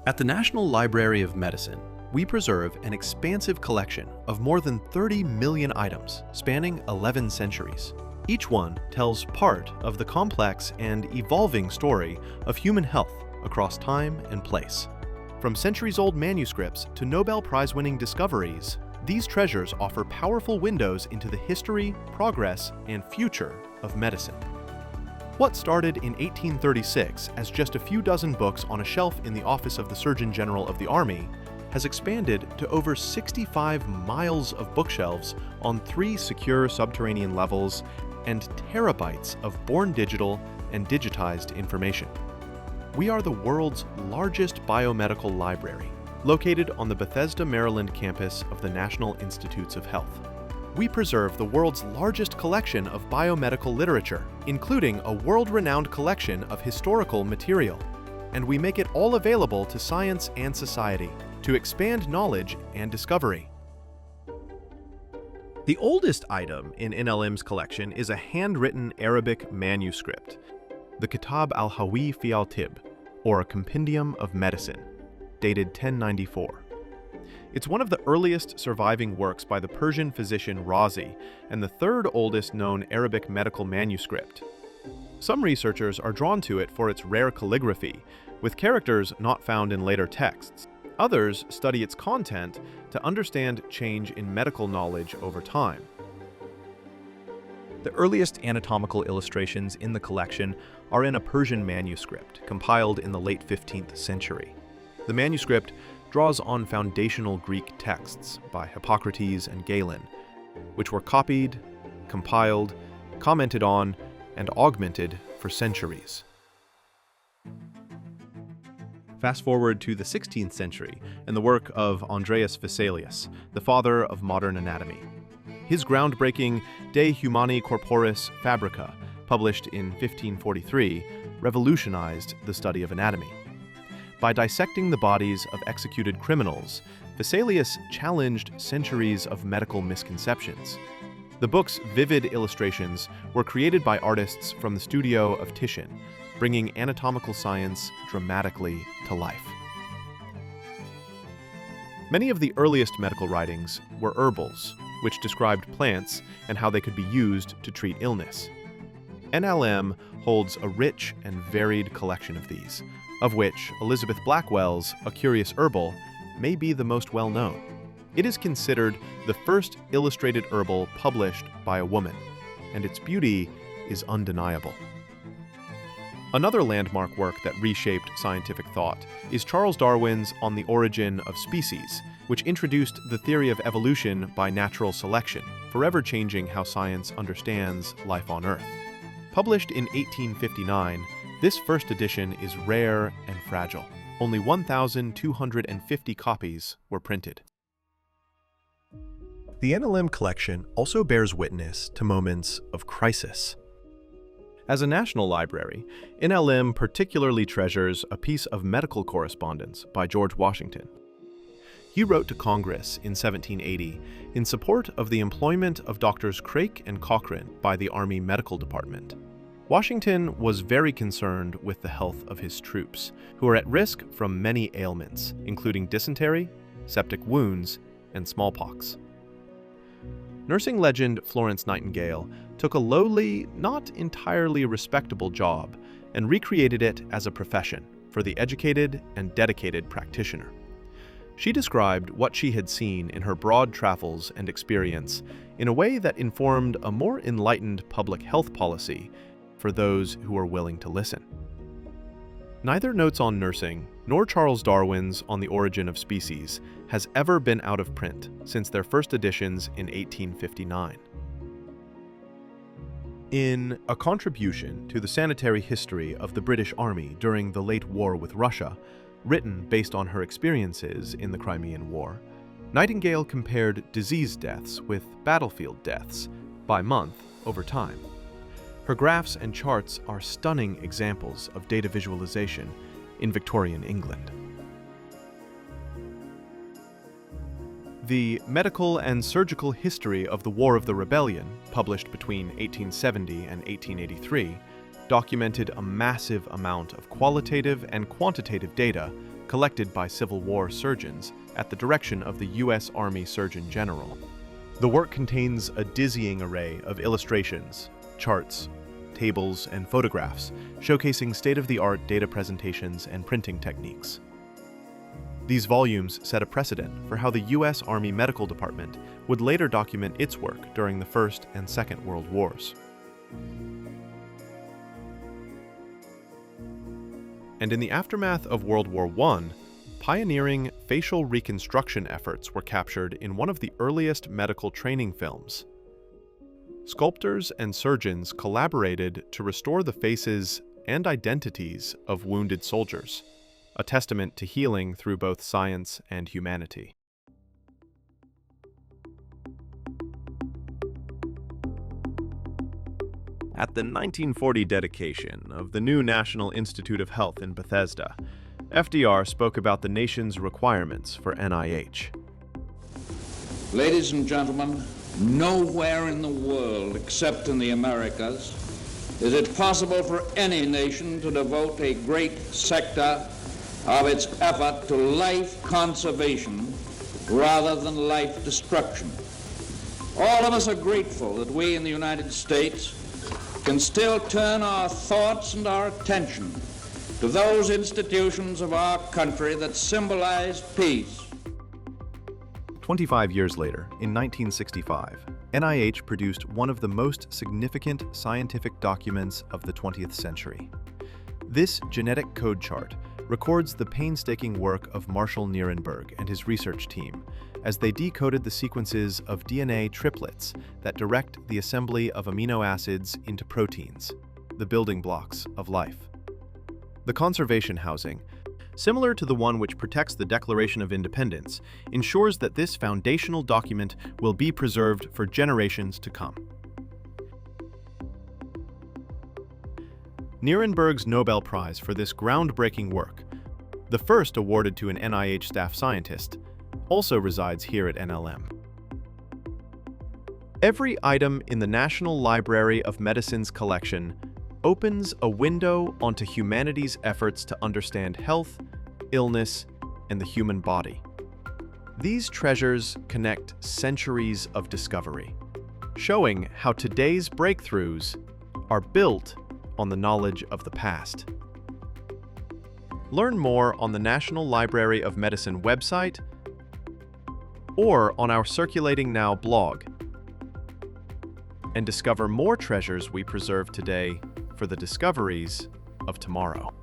At the National Library of Medicine, we preserve an expansive collection of more than 30 million items spanning 11 centuries. Each one tells part of the complex and evolving story of human health across time and place. From centuries-old manuscripts to Nobel Prize-winning discoveries, these treasures offer powerful windows into the history, progress, and future of medicine. What started in 1836 as just a few dozen books on a shelf in the office of the Surgeon General of the Army has expanded to over 65 miles of bookshelves on 3 secure subterranean levels and terabytes of born digital and digitized information. We are the world's largest biomedical library, located on the Bethesda, Maryland campus of the National Institutes of Health. We preserve the world's largest collection of biomedical literature, including a world-renowned collection of historical material. And we make it all available to science and society to expand knowledge and discovery. The oldest item in NLM's collection is a handwritten Arabic manuscript, the Kitab al-Hawi fi al-Tib, or a Compendium of Medicine, dated 1094. It's one of the earliest surviving works by the Persian physician Razi and the third oldest known Arabic medical manuscript. Some researchers are drawn to it for its rare calligraphy, with characters not found in later texts. Others study its content to understand change in medical knowledge over time. The earliest anatomical illustrations in the collection are in a Persian manuscript compiled in the late 15th century. The manuscript draws on foundational Greek texts by Hippocrates and Galen, which were copied, compiled, commented on, and augmented for centuries. Fast forward to the 16th century and the work of Andreas Vesalius, the father of modern anatomy. His groundbreaking De Humani Corporis Fabrica, published in 1543, revolutionized the study of anatomy. By dissecting the bodies of executed criminals, Vesalius challenged centuries of medical misconceptions. The book's vivid illustrations were created by artists from the studio of Titian, bringing anatomical science dramatically to life. Many of the earliest medical writings were herbals, which described plants and how they could be used to treat illness. NLM holds a rich and varied collection of these, of which Elizabeth Blackwell's A Curious Herbal may be the most well-known. It is considered the first illustrated herbal published by a woman, and its beauty is undeniable. Another landmark work that reshaped scientific thought is Charles Darwin's On the Origin of Species, which introduced the theory of evolution by natural selection, forever changing how science understands life on Earth. Published in 1859, this first edition is rare and fragile. Only 1,250 copies were printed. The NLM collection also bears witness to moments of crisis. As a national library, NLM particularly treasures a piece of medical correspondence by George Washington. He wrote to Congress in 1780 in support of the employment of Doctors Craik and Cochrane by the Army Medical Department. Washington was very concerned with the health of his troops, who are at risk from many ailments, including dysentery, septic wounds, and smallpox. Nursing legend Florence Nightingale took a lowly, not entirely respectable job and recreated it as a profession for the educated and dedicated practitioner. She described what she had seen in her broad travels and experience in a way that informed a more enlightened public health policy for those who are willing to listen. Neither Notes on Nursing nor Charles Darwin's On the Origin of Species has ever been out of print since their first editions in 1859. In A Contribution to the Sanitary History of the British Army during the late war with Russia, written based on her experiences in the Crimean War, Nightingale compared disease deaths with battlefield deaths by month over time. Her graphs and charts are stunning examples of data visualization in Victorian England. The Medical and Surgical History of the War of the Rebellion, published between 1870 and 1883, documented a massive amount of qualitative and quantitative data collected by Civil War surgeons at the direction of the U.S. Army Surgeon General. The work contains a dizzying array of illustrations, charts, tables, and photographs showcasing state-of-the-art data presentations and printing techniques. These volumes set a precedent for how the U.S. Army Medical Department would later document its work during the First and Second World Wars. And in the aftermath of World War I, pioneering facial reconstruction efforts were captured in one of the earliest medical training films. Sculptors and surgeons collaborated to restore the faces and identities of wounded soldiers, a testament to healing through both science and humanity. At the 1940 dedication of the new National Institute of Health in Bethesda, FDR spoke about the nation's requirements for NIH. Ladies and gentlemen, nowhere in the world except in the Americas is it possible for any nation to devote a great sector of its effort to life conservation rather than life destruction. All of us are grateful that we in the United States can still turn our thoughts and our attention to those institutions of our country that symbolize peace. 25 years later, in 1965, NIH produced one of the most significant scientific documents of the 20th century. This genetic code chart records the painstaking work of Marshall Nierenberg and his research team as they decoded the sequences of DNA triplets that direct the assembly of amino acids into proteins, the building blocks of life. The conservation housing, similar to the one which protects the Declaration of Independence, ensures that this foundational document will be preserved for generations to come. Nierenberg's Nobel Prize for this groundbreaking work, the first awarded to an NIH staff scientist, also resides here at NLM. Every item in the National Library of Medicine's collection opens a window onto humanity's efforts to understand health, illness, and the human body. These treasures connect centuries of discovery, showing how today's breakthroughs are built on the knowledge of the past. Learn more on the National Library of Medicine website or on our Circulating Now blog, and discover more treasures we preserve today for the discoveries of tomorrow.